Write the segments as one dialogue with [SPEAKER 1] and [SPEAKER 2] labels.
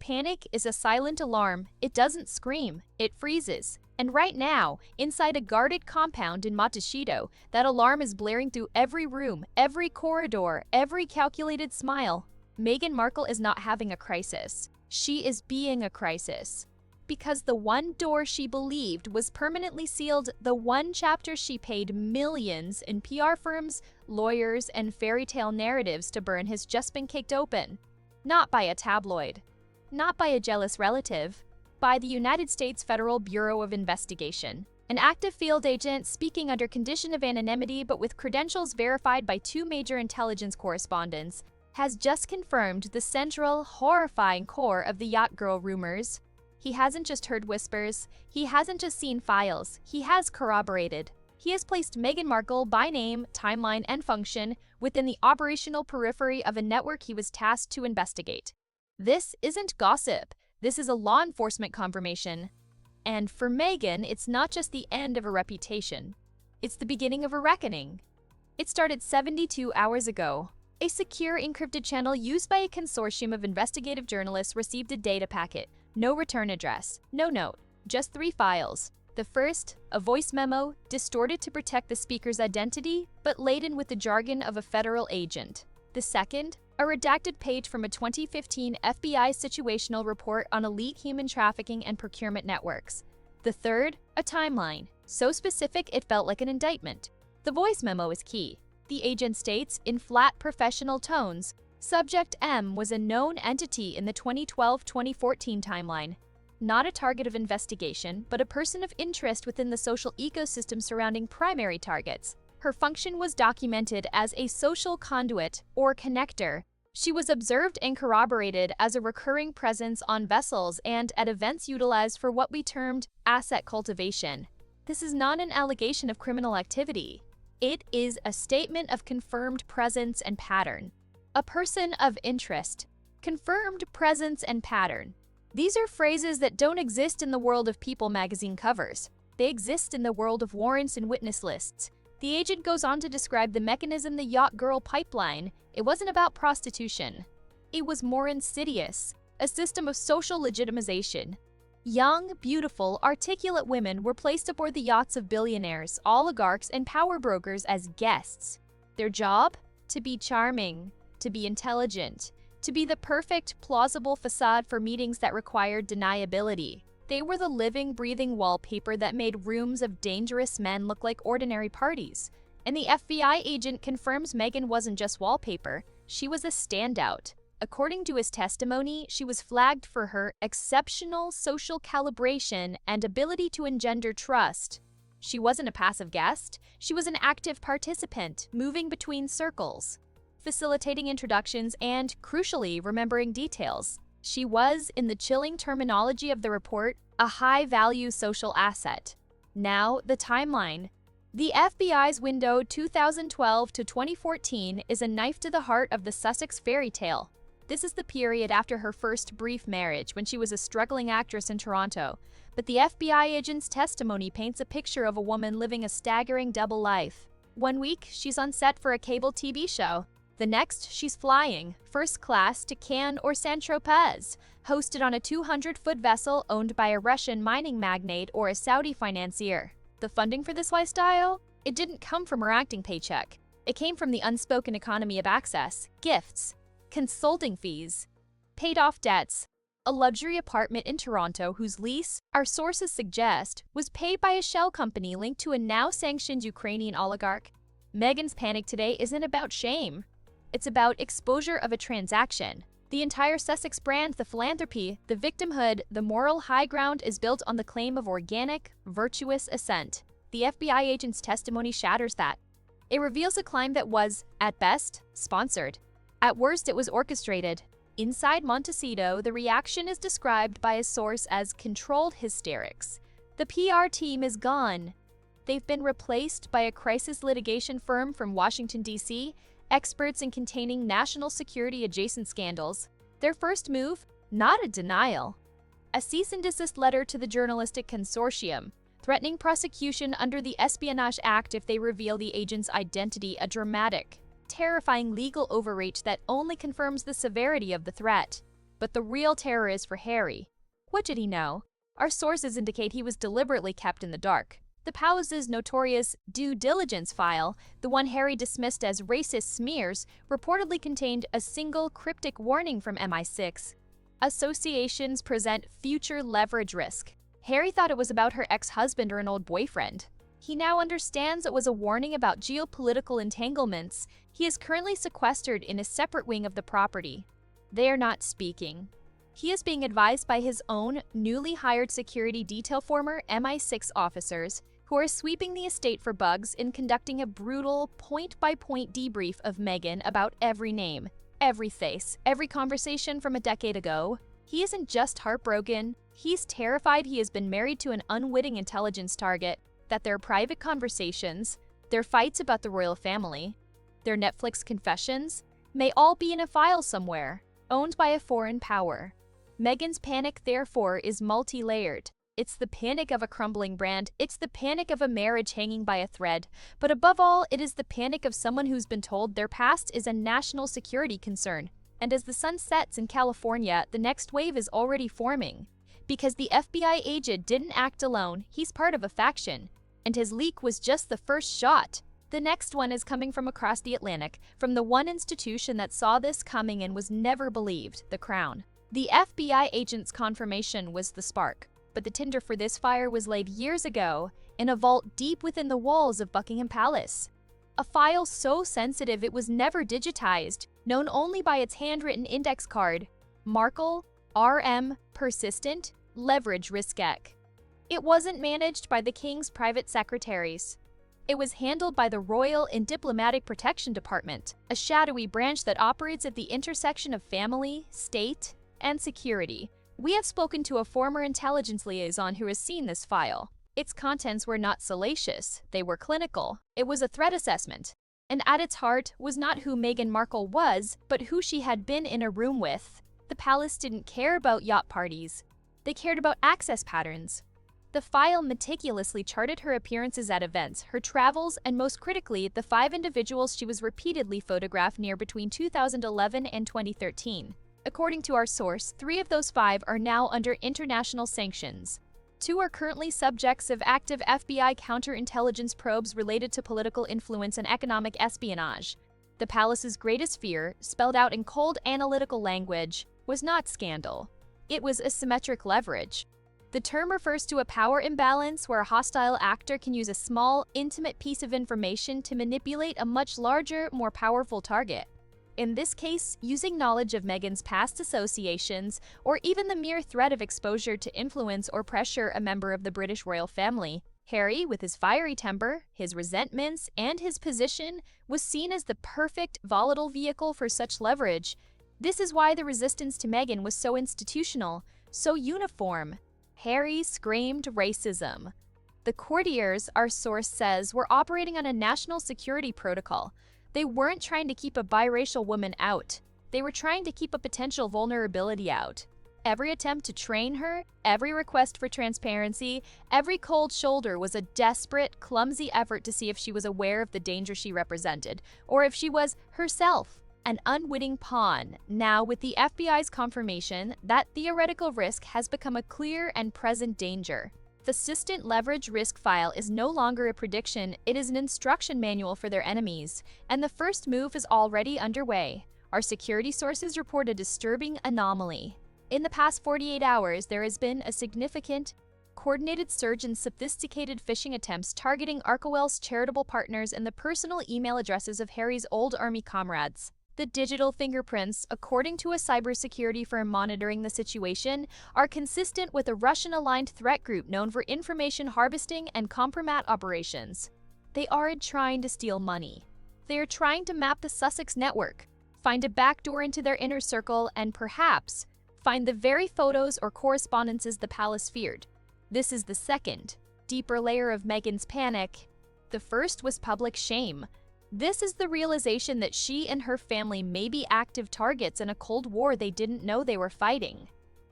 [SPEAKER 1] Panic is a silent alarm. It doesn't scream, it freezes. And right now, inside a guarded compound in Montecito, that alarm is blaring through every room, every corridor, every calculated smile. Meghan Markle is not having a crisis. She is being a crisis. Because the one door she believed was permanently sealed, the one chapter she paid millions in PR firms, lawyers, and fairy tale narratives to burn has just been kicked open. Not by a tabloid. Not by a jealous relative. By the United States Federal Bureau of Investigation. An active field agent speaking under condition of anonymity but with credentials verified by two major intelligence correspondents has just confirmed the central, horrifying core of the yacht girl rumors. He hasn't just heard whispers, he hasn't just seen files, he has corroborated. He has placed Meghan Markle by name, timeline, and function within the operational periphery of a network he was tasked to investigate. This isn't gossip, this is a law enforcement confirmation. And for Meghan, it's not just the end of a reputation, it's the beginning of a reckoning. It started 72 hours ago. A secure encrypted channel used by a consortium of investigative journalists received a data packet. No return address, no note, just 3 files. The first, a voice memo, distorted to protect the speaker's identity, but laden with the jargon of a federal agent. The second, a redacted page from a 2015 FBI situational report on elite human trafficking and procurement networks. The third, a timeline, so specific it felt like an indictment. The voice memo is key. The agent states, in flat professional tones, Subject M was a known entity in the 2012-2014 timeline, not a target of investigation, but a person of interest within the social ecosystem surrounding primary targets. Her function was documented as a social conduit or connector. She was observed and corroborated as a recurring presence on vessels and at events utilized for what we termed asset cultivation. This is not an allegation of criminal activity. It is a statement of confirmed presence and pattern. A person of interest. Confirmed presence and pattern. These are phrases that don't exist in the world of People magazine covers. They exist in the world of warrants and witness lists. The agent goes on to describe the mechanism the yacht girl pipeline. It wasn't about prostitution. It was more insidious, a system of social legitimization. Young, beautiful, articulate women were placed aboard the yachts of billionaires, oligarchs, and power brokers as guests. Their job? To be charming. To be intelligent, to be the perfect, plausible facade for meetings that required deniability. They were the living, breathing wallpaper that made rooms of dangerous men look like ordinary parties. And the FBI agent confirms Meghan wasn't just wallpaper, she was a standout. According to his testimony, she was flagged for her exceptional social calibration and ability to engender trust. She wasn't a passive guest, she was an active participant, moving between circles, facilitating introductions, and, crucially, remembering details. She was, in the chilling terminology of the report, a high-value social asset. Now, the timeline. The FBI's window 2012 to 2014 is a knife to the heart of the Sussex fairy tale. This is the period after her first brief marriage, when she was a struggling actress in Toronto. But the FBI agent's testimony paints a picture of a woman living a staggering double life. One week, she's on set for a cable TV show. The next, she's flying, first class, to Cannes or Saint-Tropez, hosted on a 200-foot vessel owned by a Russian mining magnate or a Saudi financier. The funding for this lifestyle? It didn't come from her acting paycheck. It came from the unspoken economy of access, gifts, consulting fees, paid-off debts. A luxury apartment in Toronto whose lease, our sources suggest, was paid by a shell company linked to a now-sanctioned Ukrainian oligarch. Meghan's panic today isn't about shame. It's about exposure of a transaction. The entire Sussex brand, the philanthropy, the victimhood, the moral high ground is built on the claim of organic, virtuous ascent. The FBI agent's testimony shatters that. It reveals a climb that was, at best, sponsored. At worst, it was orchestrated. Inside Montecito, the reaction is described by a source as controlled hysterics. The PR team is gone. They've been replaced by a crisis litigation firm from Washington, D.C., experts in containing national security adjacent scandals. Their first move? Not a denial. A cease and desist letter to the journalistic consortium, threatening prosecution under the Espionage Act if they reveal the agent's identity, a dramatic, terrifying legal overreach that only confirms the severity of the threat. But the real terror is for Harry. What did he know? Our sources indicate he was deliberately kept in the dark. The palace's notorious due diligence file, the one Harry dismissed as racist smears, reportedly contained a single cryptic warning from MI6. Associations present future leverage risk. Harry thought it was about her ex-husband or an old boyfriend. He now understands it was a warning about geopolitical entanglements. He is currently sequestered in a separate wing of the property. They are not speaking. He is being advised by his own newly hired security detail former MI6 officers who are sweeping the estate for bugs and conducting a brutal point-by-point debrief of Meghan about every name, every face, every conversation from a decade ago. He isn't just heartbroken, he's terrified he has been married to an unwitting intelligence target, that their private conversations, their fights about the royal family, their Netflix confessions, may all be in a file somewhere, owned by a foreign power. Meghan's panic, therefore, is multi-layered. It's the panic of a crumbling brand, it's the panic of a marriage hanging by a thread, but above all, it is the panic of someone who's been told their past is a national security concern. And as the sun sets in California, the next wave is already forming. Because the FBI agent didn't act alone, he's part of a faction. And his leak was just the first shot. The next one is coming from across the Atlantic, from the one institution that saw this coming and was never believed, the Crown. The FBI agent's confirmation was the spark, but the tinder for this fire was laid years ago in a vault deep within the walls of Buckingham Palace. A file so sensitive it was never digitized, known only by its handwritten index card, Markle, RM, Persistent, Leverage Risk-Ec. It wasn't managed by the King's private secretaries. It was handled by the Royal and Diplomatic Protection Department, a shadowy branch that operates at the intersection of family, state, and security. We have spoken to a former intelligence liaison who has seen this file. Its contents were not salacious, they were clinical. It was a threat assessment. And at its heart was not who Meghan Markle was, but who she had been in a room with. The palace didn't care about yacht parties. They cared about access patterns. The file meticulously charted her appearances at events, her travels, and most critically, the 5 individuals she was repeatedly photographed near between 2011 and 2013. According to our source, 3 of those 5 are now under international sanctions. 2 are currently subjects of active FBI counterintelligence probes related to political influence and economic espionage. The palace's greatest fear, spelled out in cold analytical language, was not scandal. It was asymmetric leverage. The term refers to a power imbalance where a hostile actor can use a small, intimate piece of information to manipulate a much larger, more powerful target. In this case, using knowledge of Meghan's past associations, or even the mere threat of exposure to influence or pressure a member of the British royal family, Harry, with his fiery temper, his resentments, and his position, was seen as the perfect, volatile vehicle for such leverage. This is why the resistance to Meghan was so institutional, so uniform. Harry screamed racism. The courtiers, our source says, were operating on a national security protocol. They weren't trying to keep a biracial woman out. They were trying to keep a potential vulnerability out. Every attempt to train her, every request for transparency, every cold shoulder was a desperate, clumsy effort to see if she was aware of the danger she represented, or if she was, herself, an unwitting pawn. Now, with the FBI's confirmation, that theoretical risk has become a clear and present danger. The Persistent Leverage Risk File is no longer a prediction, it is an instruction manual for their enemies, and the first move is already underway. Our security sources report a disturbing anomaly. In the past 48 hours, there has been a significant, coordinated surge in sophisticated phishing attempts targeting Arkowell's charitable partners and the personal email addresses of Harry's old army comrades. The digital fingerprints, according to a cybersecurity firm monitoring the situation, are consistent with a Russian-aligned threat group known for information harvesting and compromat operations. They aren't trying to steal money. They are trying to map the Sussex network, find a backdoor into their inner circle, and perhaps find the very photos or correspondences the palace feared. This is the second, deeper layer of Meghan's panic. The first was public shame. This is the realization that she and her family may be active targets in a Cold War they didn't know they were fighting.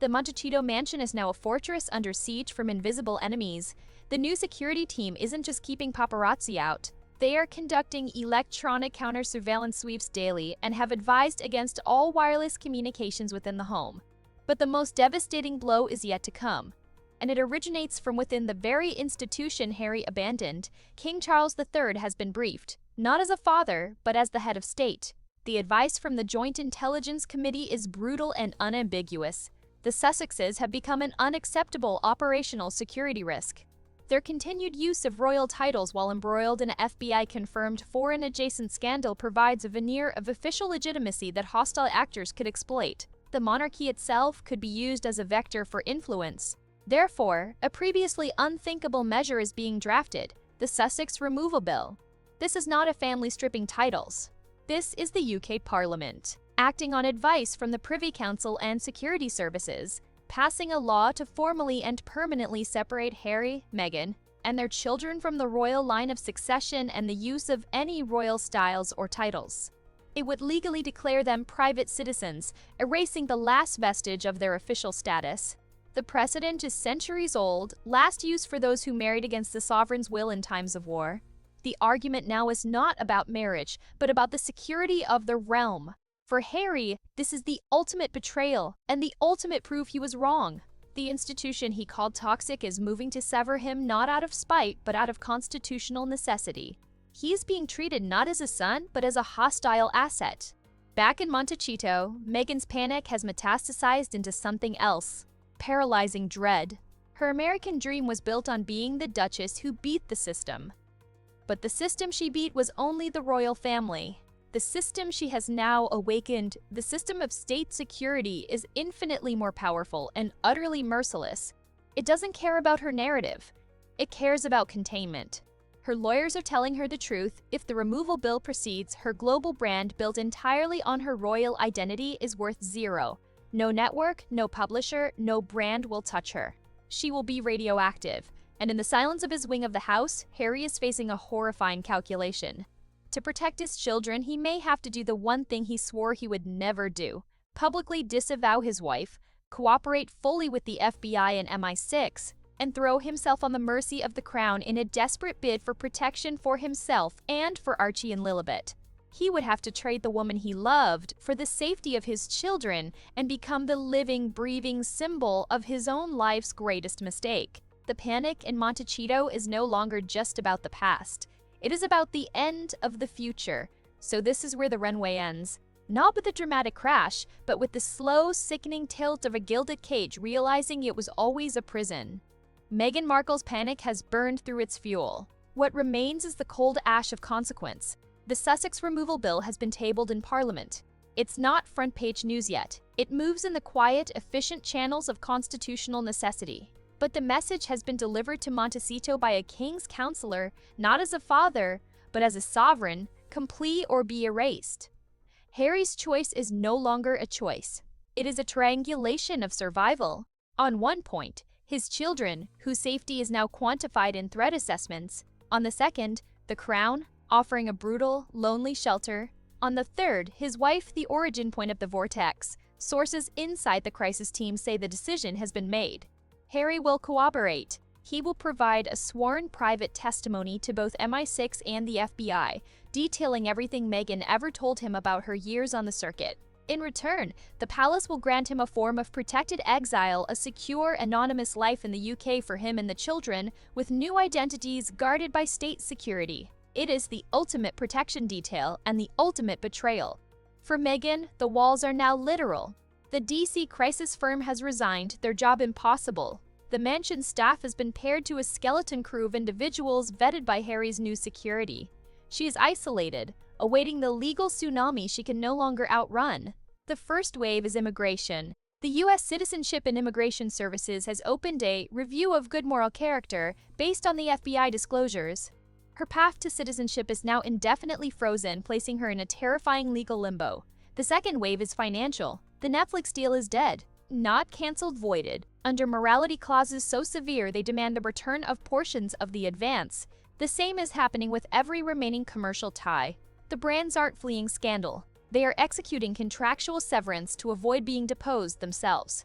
[SPEAKER 1] The Montecito mansion is now a fortress under siege from invisible enemies. The new security team isn't just keeping paparazzi out. They are conducting electronic counter-surveillance sweeps daily and have advised against all wireless communications within the home. But the most devastating blow is yet to come, and it originates from within the very institution Harry abandoned. King Charles III has been briefed, not as a father, but as the head of state. The advice from the Joint Intelligence Committee is brutal and unambiguous. The Sussexes have become an unacceptable operational security risk. Their continued use of royal titles while embroiled in a FBI-confirmed foreign-adjacent scandal provides a veneer of official legitimacy that hostile actors could exploit. The monarchy itself could be used as a vector for influence. Therefore, a previously unthinkable measure is being drafted, the Sussex Removal Bill. This is not a family stripping titles. This is the UK Parliament, acting on advice from the Privy Council and security services, passing a law to formally and permanently separate Harry, Meghan, and their children from the royal line of succession and the use of any royal styles or titles. It would legally declare them private citizens, erasing the last vestige of their official status. The precedent is centuries old, last used for those who married against the sovereign's will in times of war. The argument now is not about marriage, but about the security of the realm. For Harry, this is the ultimate betrayal and the ultimate proof he was wrong. The institution he called toxic is moving to sever him not out of spite, but out of constitutional necessity. He is being treated not as a son, but as a hostile asset. Back in Montecito, Meghan's panic has metastasized into something else. Paralyzing dread. Her American dream was built on being the Duchess who beat the system. But the system she beat was only the royal family. The system she has now awakened, the system of state security, is infinitely more powerful and utterly merciless. It doesn't care about her narrative. It cares about containment. Her lawyers are telling her the truth. If the removal bill proceeds, her global brand built entirely on her royal identity is worth zero. No network, no publisher, no brand will touch her. She will be radioactive. And in the silence of his wing of the house, Harry is facing a horrifying calculation. To protect his children, he may have to do the one thing he swore he would never do: publicly disavow his wife, cooperate fully with the FBI and MI6, and throw himself on the mercy of the crown in a desperate bid for protection for himself and for Archie and Lilibet. He would have to trade the woman he loved for the safety of his children and become the living, breathing symbol of his own life's greatest mistake. The panic in Montecito is no longer just about the past. It is about the end of the future. So this is where the runway ends. Not with a dramatic crash, but with the slow, sickening tilt of a gilded cage realizing it was always a prison. Meghan Markle's panic has burned through its fuel. What remains is the cold ash of consequence. The Sussex Removal Bill has been tabled in Parliament. It's not front-page news yet. It moves in the quiet, efficient channels of constitutional necessity. But the message has been delivered to Montecito by a king's counselor, not as a father, but as a sovereign, complete or be erased. Harry's choice is no longer a choice. It is a triangulation of survival. On one point, his children, whose safety is now quantified in threat assessments. On the second, the crown, offering a brutal, lonely shelter. On the third, his wife, the origin point of the vortex. Sources inside the crisis team say the decision has been made. Harry will cooperate. He will provide a sworn private testimony to both MI6 and the FBI, detailing everything Meghan ever told him about her years on the circuit. In return, the palace will grant him a form of protected exile, a secure, anonymous life in the UK for him and the children, with new identities guarded by state security. It is the ultimate protection detail and the ultimate betrayal. For Meghan, the walls are now literal. The DC crisis firm has resigned, their job impossible. The mansion staff has been paired to a skeleton crew of individuals vetted by Harry's new security. She is isolated, awaiting the legal tsunami she can no longer outrun. The first wave is immigration. The U.S. Citizenship and Immigration Services has opened a review of good moral character based on the FBI disclosures. Her path to citizenship is now indefinitely frozen, placing her in a terrifying legal limbo. The second wave is financial. The Netflix deal is dead, not canceled, voided. Under morality clauses so severe they demand the return of portions of the advance. The same is happening with every remaining commercial tie. The brands aren't fleeing scandal. They are executing contractual severance to avoid being deposed themselves.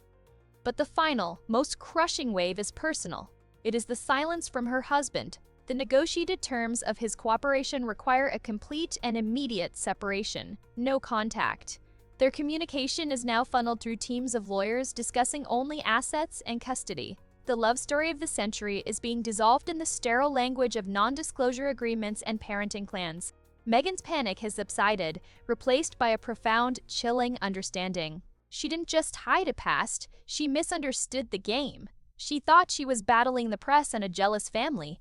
[SPEAKER 1] But the final, most crushing wave is personal. It is the silence from her husband. The negotiated terms of his cooperation require a complete and immediate separation. No contact. Their communication is now funneled through teams of lawyers discussing only assets and custody. The love story of the century is being dissolved in the sterile language of non-disclosure agreements and parenting plans. Meghan's panic has subsided, replaced by a profound, chilling understanding. She didn't just hide a past, she misunderstood the game. She thought she was battling the press and a jealous family.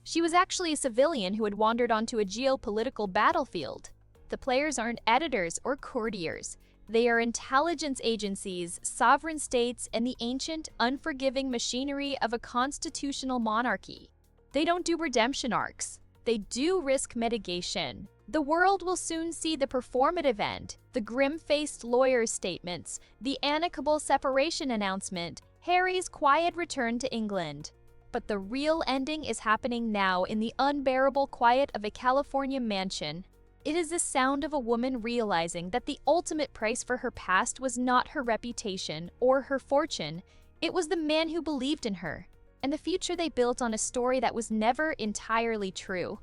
[SPEAKER 1] She was actually a civilian who had wandered onto a geopolitical battlefield. The players aren't editors or courtiers. They are intelligence agencies, sovereign states, and the ancient, unforgiving machinery of a constitutional monarchy. They don't do redemption arcs. They do risk mitigation. The world will soon see the performative end, the grim-faced lawyer's statements, the amicable separation announcement, Harry's quiet return to England. But the real ending is happening now in the unbearable quiet of a California mansion. It is the sound of a woman realizing that the ultimate price for her past was not her reputation or her fortune, it was the man who believed in her, and the future they built on a story that was never entirely true.